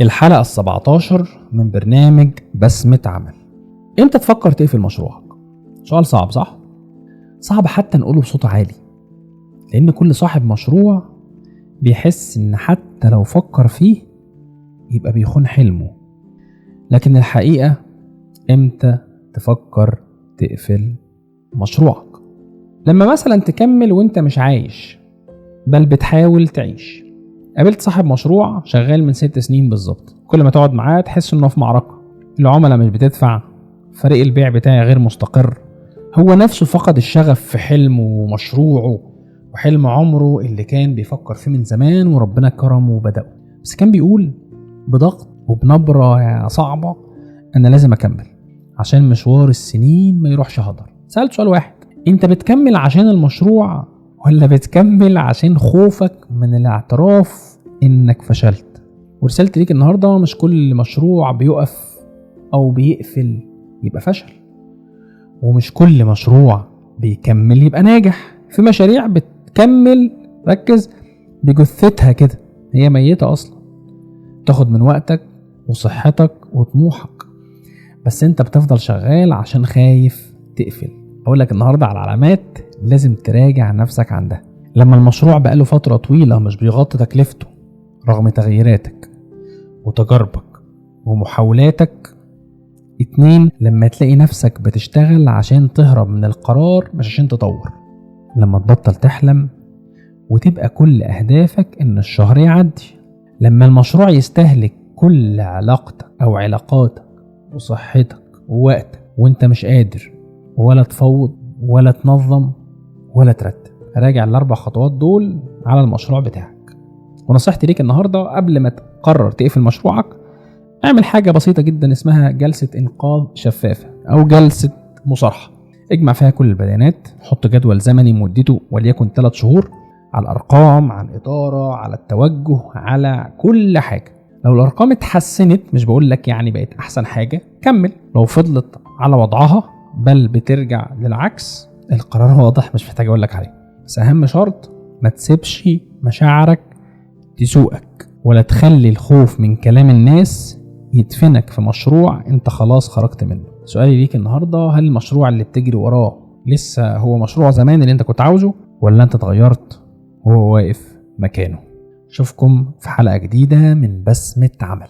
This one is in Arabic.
الحلقة 17 من برنامج بسمة عمل. امتى تفكر تقفل مشروعك؟ سؤال صعب، صح؟ صعب حتى نقوله بصوت عالي، لأن كل صاحب مشروع بيحس إن حتى لو فكر فيه يبقى بيخون حلمه. لكن الحقيقة امتى تفكر تقفل مشروعك؟ لما مثلا تكمل وانت مش عايش بل بتحاول تعيش. قابلت صاحب مشروع شغال من 6 سنين بالظبط، كل ما تقعد معاه تحس انه في معركة، العملاء مش بتدفع، فريق البيع بتاعي غير مستقر، هو نفسه فقد الشغف في حلمه ومشروعه وحلم عمره اللي كان بيفكر فيه من زمان وربنا كرمه وبدأه. بس كان بيقول بضغط وبنبرة صعبة انا لازم اكمل عشان مشوار السنين ما يروحش هدر. سألت سؤال واحد: انت بتكمل عشان المشروع ولا بتكمل عشان خوفك من الاعتراف انك فشلت؟ ورسالتي ليك النهاردة: مش كل مشروع بيقف او بيقفل يبقى فشل، ومش كل مشروع بيكمل يبقى ناجح. في مشاريع بتكمل، ركز، بجثتها كده، هي ميتة اصلا، تاخد من وقتك وصحتك وطموحك، بس انت بتفضل شغال عشان خايف تقفل. اقول لك النهاردة على علامات لازم تراجع نفسك عندها. لما المشروع بقاله فترة طويلة مش بيغطي تكلفته رغم تغييراتك وتجاربك ومحاولاتك. 2، لما تلاقي نفسك بتشتغل عشان تهرب من القرار مش عشان تطور. لما تبطل تحلم وتبقى كل أهدافك إن الشهر يعدي. لما المشروع يستهلك كل علاقتك أو علاقاتك وصحتك ووقتك وانت مش قادر ولا تفوض ولا تنظم ولا ترتب. راجع ال4 خطوات دول على المشروع بتاعك. ونصيحتي ليك النهاردة: قبل ما تقرر تقفل مشروعك اعمل حاجة بسيطة جدا اسمها جلسة إنقاذ شفافة أو جلسة مصارحة. اجمع فيها كل البيانات، حط جدول زمني مدته وليكن 3 شهور، على الأرقام، على الإدارة، على التوجه، على كل حاجة. لو الأرقام اتحسنت، مش بقول لك يعني بقت أحسن حاجة، كمل. لو فضلت على وضعها بل بترجع للعكس، القرار واضح مش محتاج أقول لك عليه. بس أهم شرط: ما تسيبش مشاعرك تسوقك ولا تخلي الخوف من كلام الناس يدفنك في مشروع انت خلاص خرجت منه. سؤالي ليك النهاردة: هل المشروع اللي بتجري وراه لسه هو مشروع زمان اللي انت كنت عاوزه، ولا انت اتغيرت وهو واقف مكانه؟ اشوفكم في حلقة جديدة من بسمة عمل.